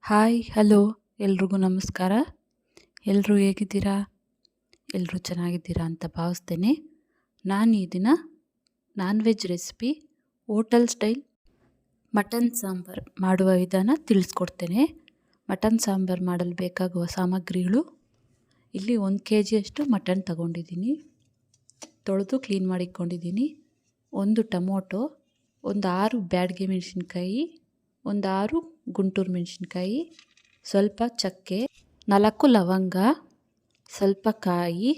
Hi hello ಎಲ್ರಿಗೂ ನಮಸ್ಕಾರ. ಎಲ್ಲರೂ ಹೇಗಿದ್ದೀರಾ? ಎಲ್ಲರೂ ಚೆನ್ನಾಗಿದ್ದೀರಾ ಅಂತ ಭಾವಿಸ್ತೇನೆ. ನಾನು ಈ ದಿನ non veg recipe hotel style mutton sambar ಮಾಡುವ ವಿಧಾನ ತಿಳಿಸ್ಕೊಡ್ತೇನೆ. ಮಟನ್ ಸಾಂಬಾರು ಮಾಡಲು ಬೇಕಾಗುವ ಸಾಮಗ್ರಿಗಳು: ಇಲ್ಲಿ 1 kg ಮಟನ್ ತಗೊಂಡಿದ್ದೀನಿ, ತೊಳೆದು ಕ್ಲೀನ್ ಮಾಡಿಕೊಂಡಿದ್ದೀನಿ. 1 ಟೊಮೊಟೊ, ಒಂದು 6 ಬ್ಯಾಡಗಿ ಮೆಣಸಿನ್ಕಾಯಿ, ಒಂದು 6 ಗುಂಟೂರು ಮೆಣಸಿನ್ಕಾಯಿ, ಸ್ವಲ್ಪ ಚಕ್ಕೆ, 4 ಲವಂಗ, ಸ್ವಲ್ಪ ಕಾಯಿ,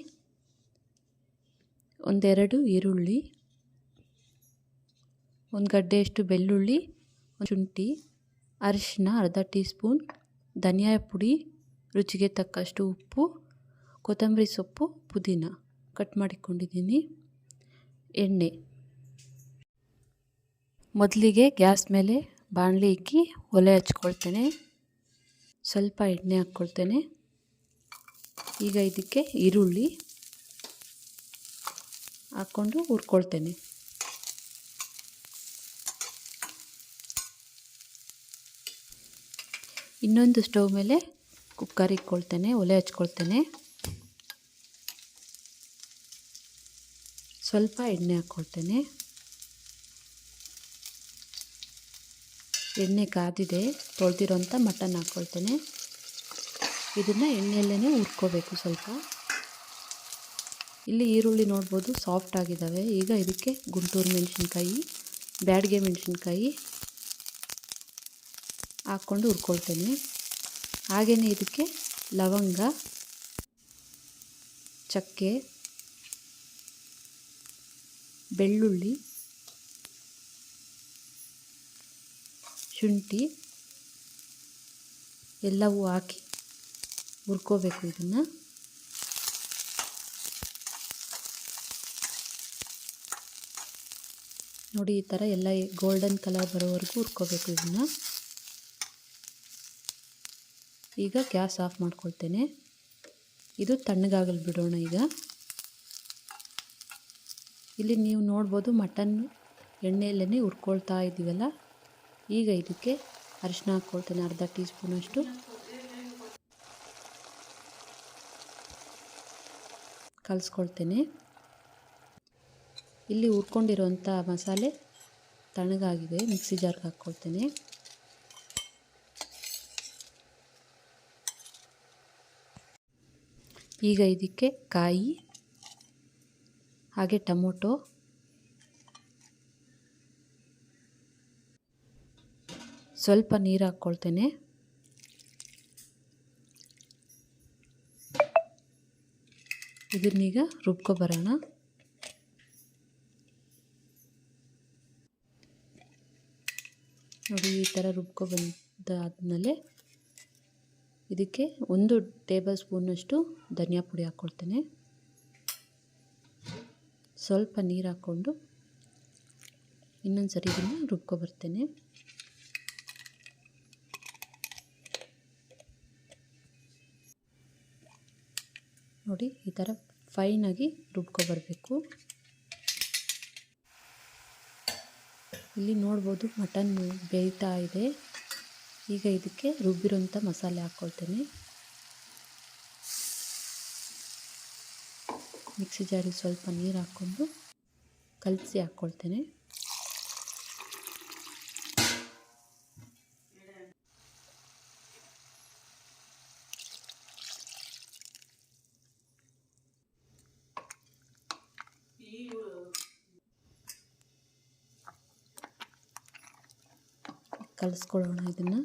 1-2 ಈರುಳ್ಳಿ, 1 ಗಡ್ಡೆಯಷ್ಟು ಬೆಳ್ಳುಳ್ಳಿ, ಶುಂಠಿ, ಅರಿಶಿನ ಅರ್ಧ ಟೀ ಸ್ಪೂನ್, ಧನಿಯಾ ಪುಡಿ, ರುಚಿಗೆ ತಕ್ಕಷ್ಟು ಉಪ್ಪು, ಕೊತ್ತಂಬರಿ ಸೊಪ್ಪು, ಪುದೀನ ಕಟ್ ಮಾಡಿಕೊಂಡಿದ್ದೀನಿ. ಎಣ್ಣೆ. ಮೊದಲಿಗೆ ಗ್ಯಾಸ್ ಮೇಲೆ ಬಾಣಲಿ ಇಕ್ಕಿ ಒಲೆ ಹಚ್ಕೊಳ್ತೇನೆ. ಸ್ವಲ್ಪ ಎಣ್ಣೆ ಹಾಕ್ಕೊಳ್ತೇನೆ. ಈಗ ಇದಕ್ಕೆ ಈರುಳ್ಳಿ ಹಾಕ್ಕೊಂಡು ಹುರ್ಕೊಳ್ತೇನೆ. ಇನ್ನೊಂದು ಸ್ಟವ್ ಮೇಲೆ ಕುಕ್ಕರ್ ಇಟ್ಕೊಳ್ತೇನೆ, ಒಲೆ ಹಚ್ಕೊಳ್ತೇನೆ. ಸ್ವಲ್ಪ ಎಣ್ಣೆ ಹಾಕ್ಕೊಳ್ತೇನೆ. ಎಣ್ಣೆ ಕಾದಿದೆ. ತೊಳೆದಿರೋಂಥ ಮಟನ್ ಹಾಕ್ಕೊಳ್ತೇನೆ. ಇದನ್ನು ಎಣ್ಣೆಯಲ್ಲೇ ಹುರ್ಕೋಬೇಕು ಸ್ವಲ್ಪ. ಇಲ್ಲಿ ಈರುಳ್ಳಿ ನೋಡ್ಬೋದು ಸಾಫ್ಟ್ ಆಗಿದ್ದಾವೆ. ಈಗ ಇದಕ್ಕೆ ಗುಂಟೂರು ಮೆಣಸಿನ್ಕಾಯಿ, ಬ್ಯಾಡಗಿ ಮೆಣಸಿನ್ಕಾಯಿ ಹಾಕ್ಕೊಂಡು ಹುರ್ಕೊಳ್ತೇನೆ. ಹಾಗೆಯೇ ಇದಕ್ಕೆ ಲವಂಗ, ಚಕ್ಕೆ, ಬೆಳ್ಳುಳ್ಳಿ, ಶುಂಠಿ ಎಲ್ಲವೂ ಹಾಕಿ ಹುರ್ಕೋಬೇಕು. ಇದನ್ನು ನೋಡಿ, ಈ ಥರ ಎಲ್ಲ ಗೋಲ್ಡನ್ ಕಲರ್ ಬರೋವರೆಗೂ ಹುರ್ಕೋಬೇಕು ಇದನ್ನು. ಈಗ ಗ್ಯಾಸ್ ಆಫ್ ಮಾಡ್ಕೊಳ್ತೇನೆ. ಇದು ತಣ್ಣಗಾಗಲು ಬಿಡೋಣ. ಈಗ ಇಲ್ಲಿ ನೀವು ನೋಡ್ಬೋದು ಮಟನ್ ಎಣ್ಣೆಯಲ್ಲೇ ಹುರ್ಕೊಳ್ತಾ ಇದ್ದೀವಲ್ಲ. ಈಗ ಇದಕ್ಕೆ ಅರಿಶಿನ ಹಾಕ್ಕೊಳ್ತೇನೆ, ಅರ್ಧ ಟೀ ಸ್ಪೂನಷ್ಟು. ಕಲಿಸ್ಕೊಳ್ತೇನೆ. ಇಲ್ಲಿ ಹುರ್ಕೊಂಡಿರೋಂಥ ಮಸಾಲೆ ತಣ್ಣಗಾಗಿದೆ, ಮಿಕ್ಸಿ ಜಾರ್ಗೆ ಹಾಕ್ಕೊಳ್ತೇನೆ. ಈಗ ಇದಕ್ಕೆ ಕಾಯಿ, ಹಾಗೆ ಟೊಮೊಟೊ, ಸ್ವಲ್ಪ ನೀರು ಹಾಕ್ಕೊಳ್ತೇನೆ. ಇದನ್ನೀಗ ರುಬ್ಕೊಬರೋಣ. ನೋಡಿ, ಈ ಥರ ರುಬ್ಕೊಬಂದಾದ್ಮೇಲೆ ಇದಕ್ಕೆ 1 ಟೇಬಲ್ ಸ್ಪೂನಷ್ಟು ಧನಿಯಾ ಪುಡಿ ಹಾಕ್ಕೊಳ್ತೇನೆ. ಸ್ವಲ್ಪ ನೀರು ಹಾಕ್ಕೊಂಡು ಇನ್ನೊಂದು ಸರಿ ಇದನ್ನು ರುಬ್ಕೊಬರ್ತೇನೆ. ನೋಡಿ, ಈ ಥರ ಫೈನಾಗಿ ರುಬ್ಕೊಬರಬೇಕು. ಇಲ್ಲಿ ನೋಡ್ಬೋದು ಮಟನ್ ಬೇಯ್ತಾ ಇದೆ. ಈಗ ಇದಕ್ಕೆ ರುಬ್ಬಿರೋಂಥ ಮಸಾಲೆ ಹಾಕ್ಕೊಳ್ತೇನೆ. ಮಿಕ್ಸಿ ಜಾರಿಗೆ ಸ್ವಲ್ಪ ನೀರು ಹಾಕ್ಕೊಂಡು ಕಲಸಿ ಹಾಕ್ಕೊಳ್ತೇನೆ. ಕಲಿಸ್ಕೊಳ್ಳೋಣ ಇದನ್ನು.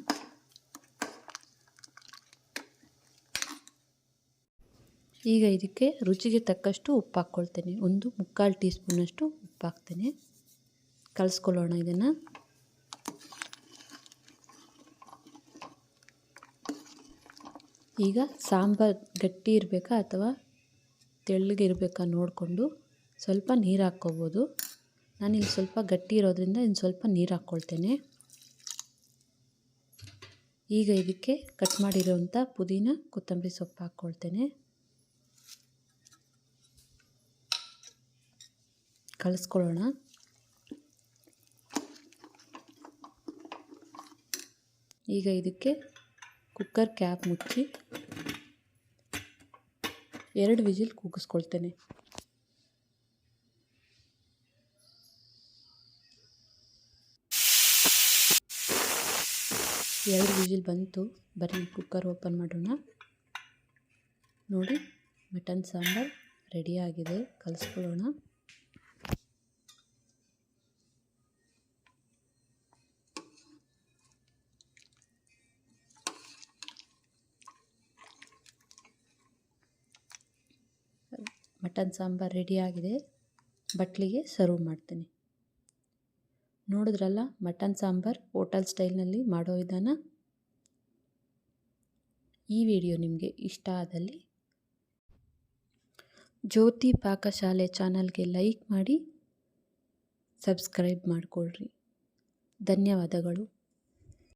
ಈಗ ಇದಕ್ಕೆ ರುಚಿಗೆ ತಕ್ಕಷ್ಟು ಉಪ್ಪು ಹಾಕ್ಕೊಳ್ತೇನೆ. 1/4 ಟೀ ಸ್ಪೂನಷ್ಟು ಉಪ್ಪು ಹಾಕ್ತೇನೆ. ಕಲಿಸ್ಕೊಳ್ಳೋಣ ಇದನ್ನು. ಈಗ ಸಾಂಬಾರು ಗಟ್ಟಿ ಇರಬೇಕಾ ಅಥವಾ ತೆಳ್ಳಗಿರಬೇಕಾ ನೋಡಿಕೊಂಡು ಸ್ವಲ್ಪ ನೀರು ಹಾಕ್ಕೋಬೋದು. ನಾನಿಲ್ಲಿ ಸ್ವಲ್ಪ ಗಟ್ಟಿ ಇರೋದ್ರಿಂದ ಇನ್ನು ಸ್ವಲ್ಪ ನೀರು ಹಾಕ್ಕೊಳ್ತೇನೆ. ಈಗ ಇದಕ್ಕೆ ಕಟ್ ಮಾಡಿರೋಂಥ ಪುದೀನ, ಕೊತ್ತಂಬರಿ ಸೊಪ್ಪು ಹಾಕ್ಕೊಳ್ತೇನೆ. ಕಲಿಸ್ಕೊಳ್ಳೋಣ. ಈಗ ಇದಕ್ಕೆ ಕುಕ್ಕರ್ ಕ್ಯಾಪ್ ಮುಚ್ಚಿ 2 ವಿಜಿಲ್ ಕೂಗಿಸ್ಕೊಳ್ತೇನೆ. ಎರಡು ವಿಜಿಲ್ ಬಂತು. ಬನ್ನಿ ಕುಕ್ಕರ್ ಓಪನ್ ಮಾಡೋಣ. ನೋಡಿ, ಮಟನ್ ಸಾಂಬಾರು ರೆಡಿಯಾಗಿದೆ. ಕಲಿಸ್ಕೊಳ್ಳೋಣ. ಮಟನ್ ಸಾಂಬಾರು ರೆಡಿಯಾಗಿದೆ. ಬಟ್ಲಿಗೆ ಸರ್ವ್ ಮಾಡ್ತೀನಿ. ನೋಡಿದ್ರಲ್ಲ ಮಟನ್ ಸಾಂಬಾರು ಹೋಟೆಲ್ ಸ್ಟೈಲ್ನಲ್ಲಿ ಮಾಡೋ ವಿಧಾನ. ಈ ವಿಡಿಯೋ ನಿಮಗೆ ಇಷ್ಟ ಆದಲ್ಲಿ ಜ್ಯೋತಿ ಪಾಕಶಾಲೆ ಚಾನಲ್ಗೆ ಲೈಕ್ ಮಾಡಿ, ಸಬ್ಸ್ಕ್ರೈಬ್ ಮಾಡಿಕೊಳ್ಳ್ರಿ. ಧನ್ಯವಾದಗಳು.